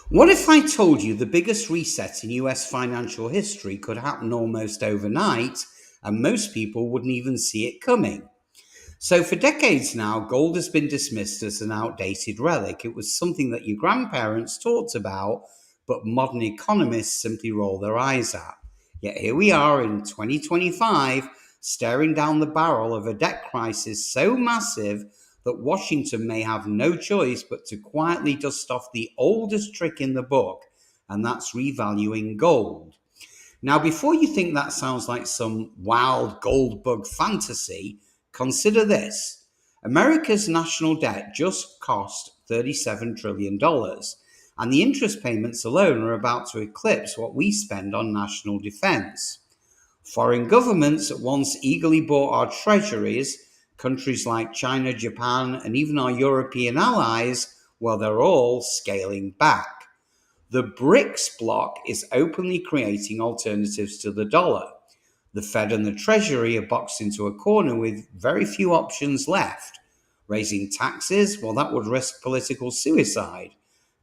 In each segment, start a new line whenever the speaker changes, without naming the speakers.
What if I told you the biggest reset in US financial history could happen almost overnight and most people wouldn't even see it coming? So, for decades now, gold has been dismissed as an outdated relic. It was something that your grandparents talked about, but modern economists simply roll their eyes at. Yet here we are in 2025, staring down the barrel of a debt crisis so massive that Washington may have no choice but to quietly dust off the oldest trick in the book, and that's revaluing gold. Now, before you think that sounds like some wild gold bug fantasy, consider this. America's national debt just cost $37 trillion, dollars, and the interest payments alone are about to eclipse what we spend on national defense. Foreign governments that once eagerly bought our treasuries, countries like China, Japan, and even our European allies, well, they're all scaling back. The BRICS bloc is openly creating alternatives to the dollar. The Fed and the Treasury are boxed into a corner with very few options left. Raising taxes, well, that would risk political suicide.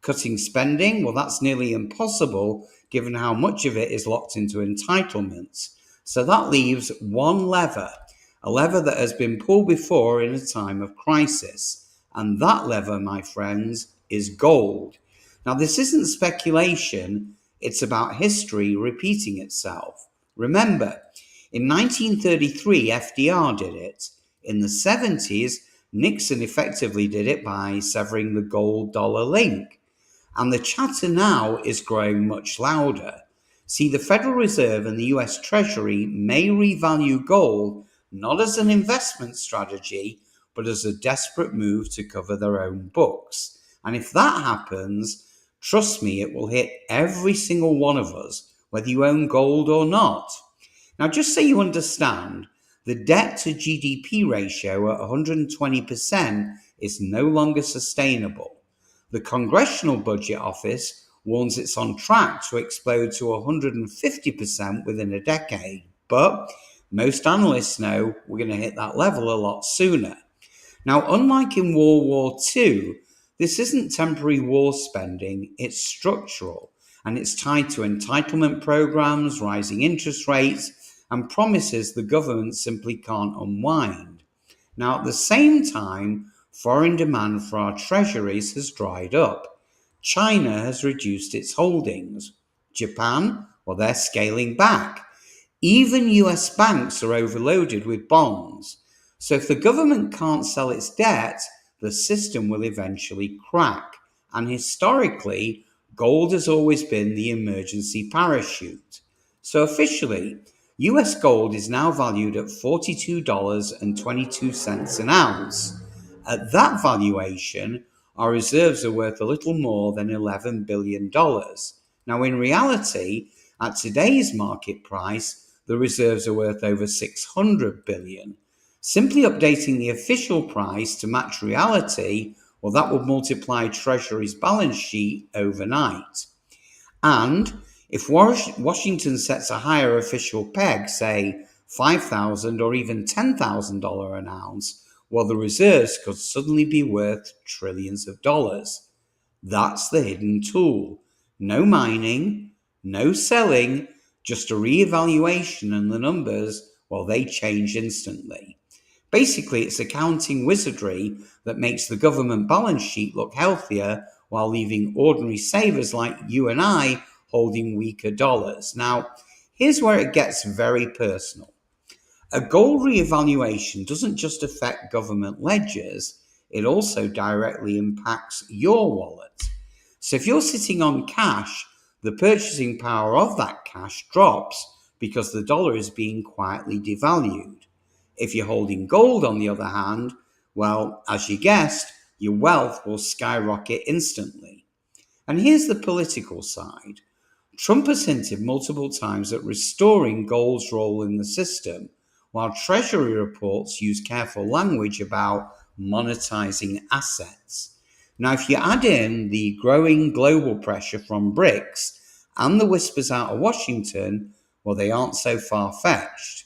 Cutting spending, well, that's nearly impossible given how much of it is locked into entitlements. So that leaves one lever, a lever that has been pulled before in a time of crisis. And that lever, my friends, is gold. Now, this isn't speculation, it's about history repeating itself. Remember, in 1933, FDR did it. In the 70s, Nixon effectively did it by severing the gold dollar link. And the chatter now is growing much louder. See, the Federal Reserve and the US Treasury may revalue gold not as an investment strategy, but as a desperate move to cover their own books. And if that happens, trust me, it will hit every single one of us, whether you own gold or not. Now, just so you understand, the debt to GDP ratio at 120% is no longer sustainable. The Congressional Budget Office warns it's on track to explode to 150% within a decade. But most analysts know we're going to hit that level a lot sooner. Now, unlike in World War II, this isn't temporary war spending, it's structural, and it's tied to entitlement programs, rising interest rates, and promises the government simply can't unwind. Now, at the same time, foreign demand for our treasuries has dried up. China has reduced its holdings. Japan, well, they're scaling back. Even US banks are overloaded with bonds. So if the government can't sell its debt, the system will eventually crack. And historically, gold has always been the emergency parachute. So officially, US gold is now valued at $42.22 an ounce. At that valuation, our reserves are worth a little more than $11 billion. Now, in reality, at today's market price, the reserves are worth over $600 billion. Simply updating the official price to match reality, well, that would multiply Treasury's balance sheet overnight. And if Washington sets a higher official peg, say $5,000 or even $10,000 an ounce, well, the reserves could suddenly be worth trillions of dollars. That's the hidden tool. No mining, no selling, just a reevaluation, and the numbers, well, they change instantly. Basically, it's accounting wizardry that makes the government balance sheet look healthier while leaving ordinary savers like you and I holding weaker dollars. Now, here's where it gets very personal. A gold reevaluation doesn't just affect government ledgers, it also directly impacts your wallet. So if you're sitting on cash, the purchasing power of that cash drops because the dollar is being quietly devalued. If you're holding gold, on the other hand, well, as you guessed, your wealth will skyrocket instantly. And here's the political side. Trump has hinted multiple times at restoring gold's role in the system, while Treasury reports use careful language about monetizing assets. Now, if you add in the growing global pressure from BRICS and the whispers out of Washington, well, they aren't so far-fetched.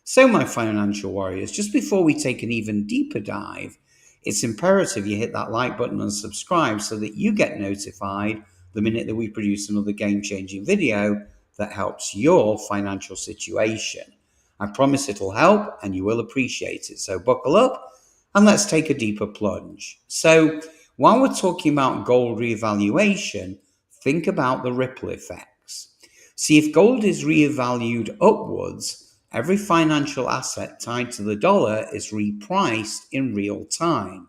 So, my financial warriors, just before we take an even deeper dive, it's imperative you hit that like button and subscribe so that you get notified the minute that we produce another game-changing video that helps your financial situation. I promise it'll help and you will appreciate it. So buckle up and let's take a deeper plunge. So while we're talking about gold revaluation, think about the ripple effects. See, if gold is revalued upwards, every financial asset tied to the dollar is repriced in real time.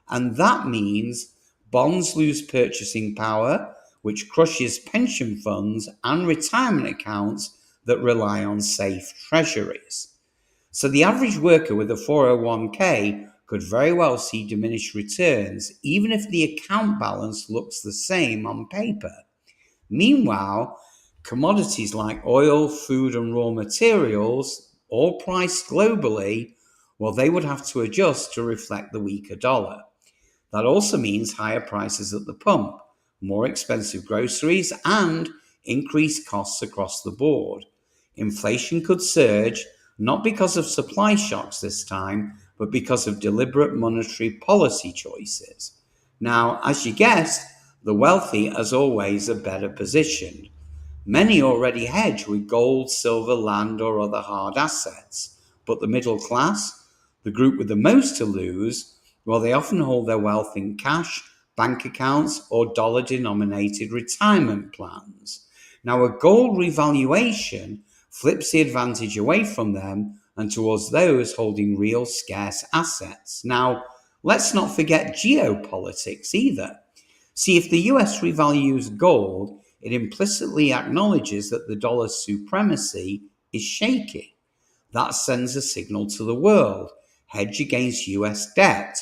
And that means bonds lose purchasing power, which crushes pension funds and retirement accounts that rely on safe treasuries. So the average worker with a 401k could very well see diminished returns, even if the account balance looks the same on paper. Meanwhile, commodities like oil, food, and raw materials, all priced globally, well, they would have to adjust to reflect the weaker dollar. That also means higher prices at the pump, more expensive groceries, and increased costs across the board. Inflation could surge, not because of supply shocks this time, but because of deliberate monetary policy choices. Now, as you guessed, the wealthy, as always, are better positioned. Many already hedge with gold, silver, land, or other hard assets. But the middle class, the group with the most to lose, well, they often hold their wealth in cash, bank accounts, or dollar-denominated retirement plans. Now, a gold revaluation flips the advantage away from them and towards those holding real scarce assets. Now, let's not forget geopolitics either. See, if the US revalues gold, it implicitly acknowledges that the dollar's supremacy is shaky. That sends a signal to the world: hedge against US debt.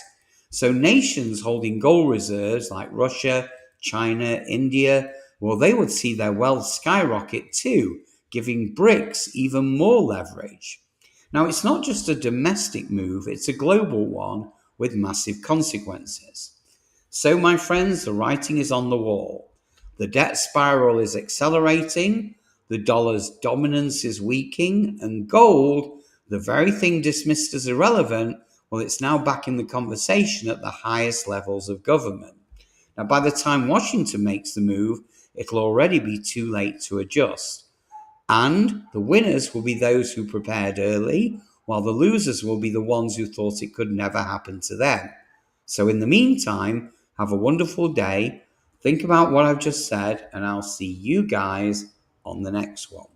So nations holding gold reserves like Russia, China, India, well, they would see their wealth skyrocket too, giving BRICS even more leverage. Now, it's not just a domestic move, it's a global one with massive consequences. So, my friends, the writing is on the wall. The debt spiral is accelerating, the dollar's dominance is weakening, and gold, the very thing dismissed as irrelevant, well, it's now back in the conversation at the highest levels of government. Now, by the time Washington makes the move, it'll already be too late to adjust. And the winners will be those who prepared early, while the losers will be the ones who thought it could never happen to them. So in the meantime, have a wonderful day. Think about what I've just said, and I'll see you guys on the next one.